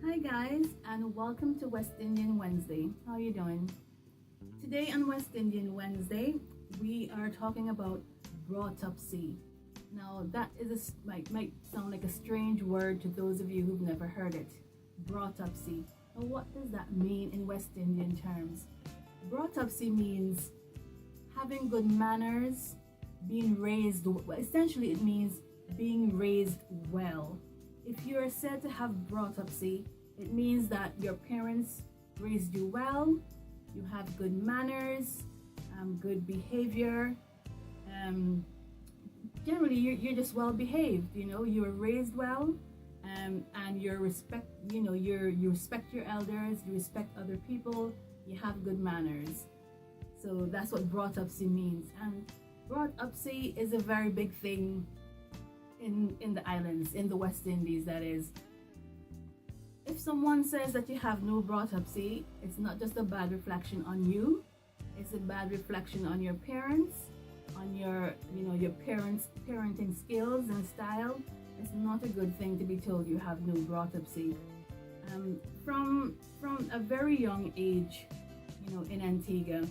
Hi guys, and welcome to West Indian Wednesday. How are you doing? Today on West Indian Wednesday, we are talking about autopsy. Now that might sound like a strange word to those of you who've never heard it. Autopsy. Now what does that mean in West Indian terms? Autopsy means having good manners, being raised. Essentially, it means being raised well. If you are said to have autopsy, it means that your parents raised you well, you have good manners, good behavior. Generally, you're just well behaved. You were raised well, and you respect your elders, you respect other people, you have good manners. So that's what autopsy means. And autopsy is a very big thing in the islands, in the West Indies, that is. If someone says that you have no autopsy, it's not just a bad reflection on you, it's a bad reflection on your parents, on your parents' parenting skills and style. It's not a good thing to be told you have no autopsy. From a very young age, in Antigua,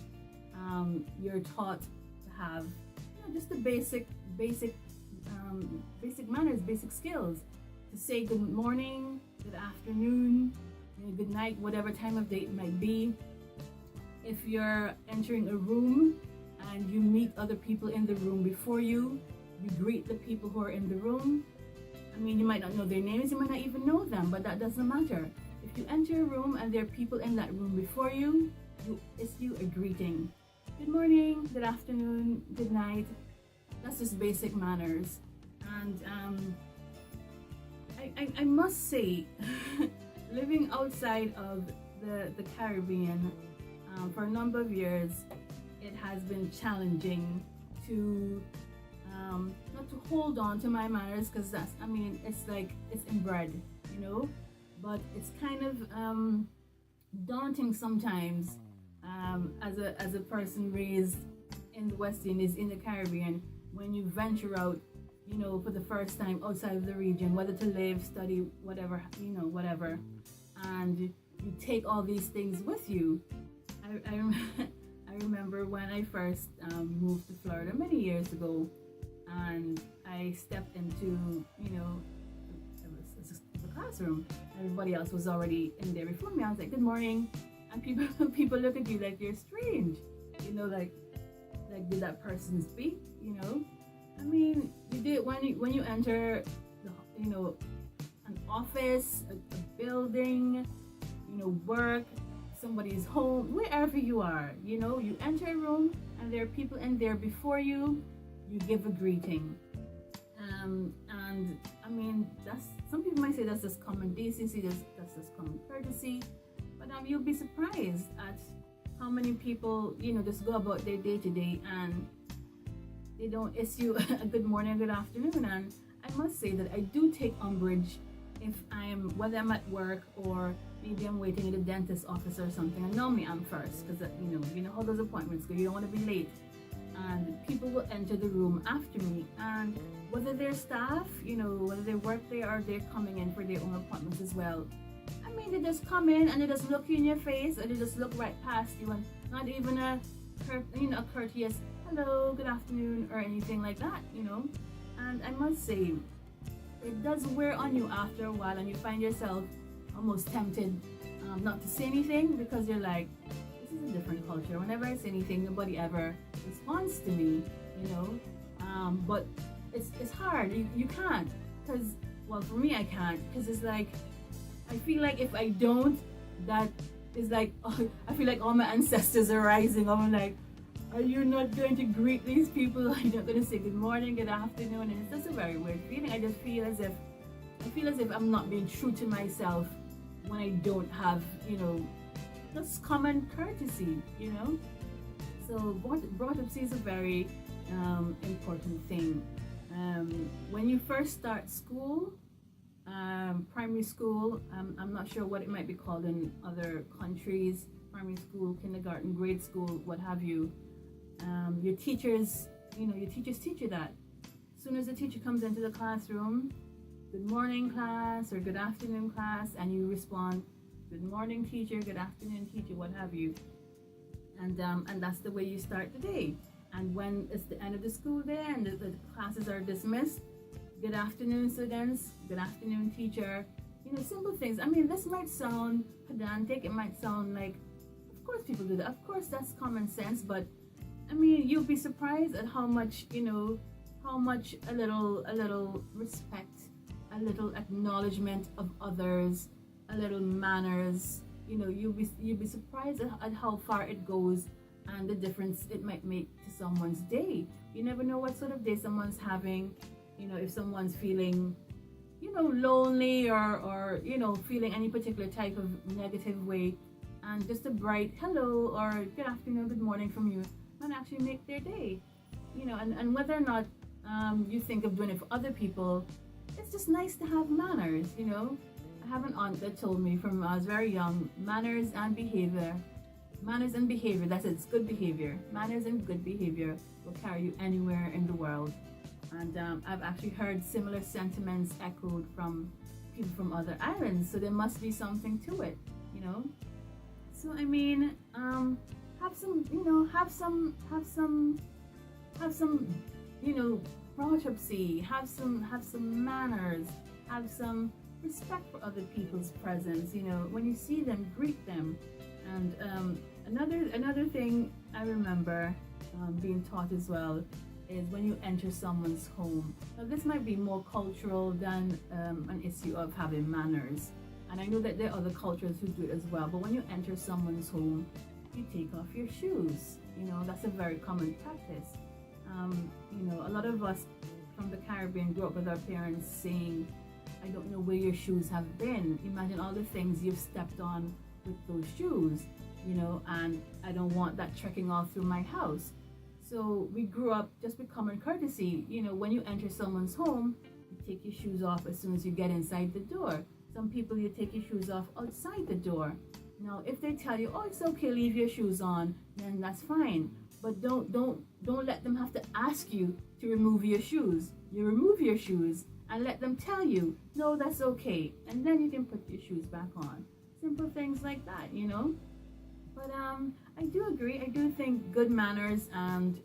you're taught to have just the basic manners, basic skills, to say good morning, good afternoon, good night, whatever time of day it might be. If you're entering a room and you meet other people in the room before you greet the people who are in the room. You might not know their names, you might not even know them, but that doesn't matter. If you enter a room and there are people in that room before you, it's a greeting. Good morning, good afternoon, good night. That's just basic manners. And I must say, living outside of the Caribbean for a number of years, it has been challenging to not to hold on to my manners, because it's inbred, but it's kind of daunting sometimes as a person raised in the West Indies, in the Caribbean, when you venture out for the first time outside of the region, whether to live, study, whatever, and you take all these things with you. I remember when I first moved to Florida many years ago, and I stepped into the classroom. Everybody else was already in there before me. I was like, good morning, and people look at you like you're strange, like did that person speak? You do it when you enter an office, a building, work, somebody's home, wherever you are. You enter a room and there are people in there before you give a greeting. And that's, some people might say that's just common decency, that's just common courtesy, but you'll be surprised at how many people just go about their day to day and they don't issue a good morning, good afternoon. And I must say that I do take umbrage if whether I'm at work or maybe I'm waiting at a dentist office or something, and normally I'm first, because you know how those appointments go, you don't want to be late, and people will enter the room after me, and whether they're staff, whether they work there or they're coming in for their own appointments as well, they just come in and they just look you in your face, or they just look right past you, and not even a courteous hello, good afternoon, or anything like that, And I must say, it does wear on you after a while, and you find yourself almost tempted not to say anything, because you're like, this is a different culture. Whenever I say anything, nobody ever responds to me, but it's hard. You can't, because, well, for me, I can't, because it's like, I feel like if I don't, that is like, I feel like all my ancestors are rising. I'm like, are you not going to greet these people? Are you not going to say good morning, good afternoon? And it's just a very weird feeling. I just feel as if I'm not being true to myself when I don't have, just common courtesy, So autopsy is a very important thing. When you first start school, primary school, I'm not sure what it might be called in other countries, primary school, kindergarten, grade school, what have you. Your teachers teach you that. As soon as the teacher comes into the classroom, good morning class or good afternoon class, and you respond, good morning teacher, good afternoon teacher, what have you. And that's the way you start the day. And when it's the end of the school day and the classes are dismissed, good afternoon students, good afternoon teacher. You know, simple things. I mean, this might sound pedantic, it might sound like, of course people do that, of course that's common sense, but I mean, you'll be surprised at how much, you know, how much a little respect, a little acknowledgement of others, a little manners, you know, you'll be surprised at how far it goes and the difference it might make to someone's day. You never know what sort of day someone's having. You know, if someone's feeling, you know, lonely or you know, feeling any particular type of negative way, and just a bright hello or good afternoon, good morning from you can actually make their day. You know, and whether or not you think of doing it for other people, it's just nice to have manners, you know. I have an aunt that told me from when I was very young, manners and behavior, that's it, it's good behavior. Manners and good behavior will carry you anywhere in the world. And I've actually heard similar sentiments echoed from people from other islands, so there must be something to it, you know. So I mean, have some, you know, have some, you know, property, have some manners, have some respect for other people's presence. You know, when you see them, greet them. And another thing I remember being taught as well is when you enter someone's home. Now this might be more cultural than an issue of having manners, and I know that there are other cultures who do it as well, but when you enter someone's home, you take off your shoes. You know, that's a very common practice. You know, a lot of us from the Caribbean grew up with our parents saying, I don't know where your shoes have been. Imagine all the things you've stepped on with those shoes, you know, and I don't want that trekking all through my house. So we grew up just with common courtesy. You know, when you enter someone's home, you take your shoes off as soon as you get inside the door. Some people, you take your shoes off outside the door. Now, if they tell you, oh, it's okay, leave your shoes on, then that's fine. But don't let them have to ask you to remove your shoes. You remove your shoes and let them tell you, no, that's okay. And then you can put your shoes back on. Simple things like that, you know. But I do agree. I do think good manners and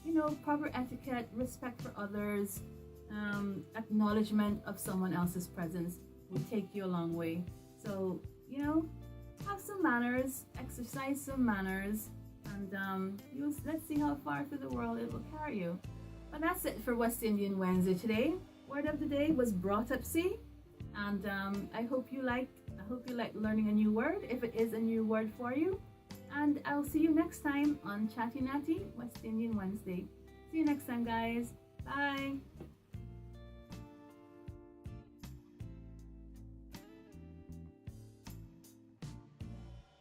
you know, proper etiquette, respect for others, acknowledgement of someone else's presence will take you a long way. So, you know, have some manners, exercise some manners, and let's see how far through the world it will carry you. But that's it for West Indian Wednesday today. Word of the day was brought up see, and I hope you like learning a new word if it is a new word for you. And I'll see you next time on ChattiNatti West Indian Wednesday. See you next time, guys. Bye.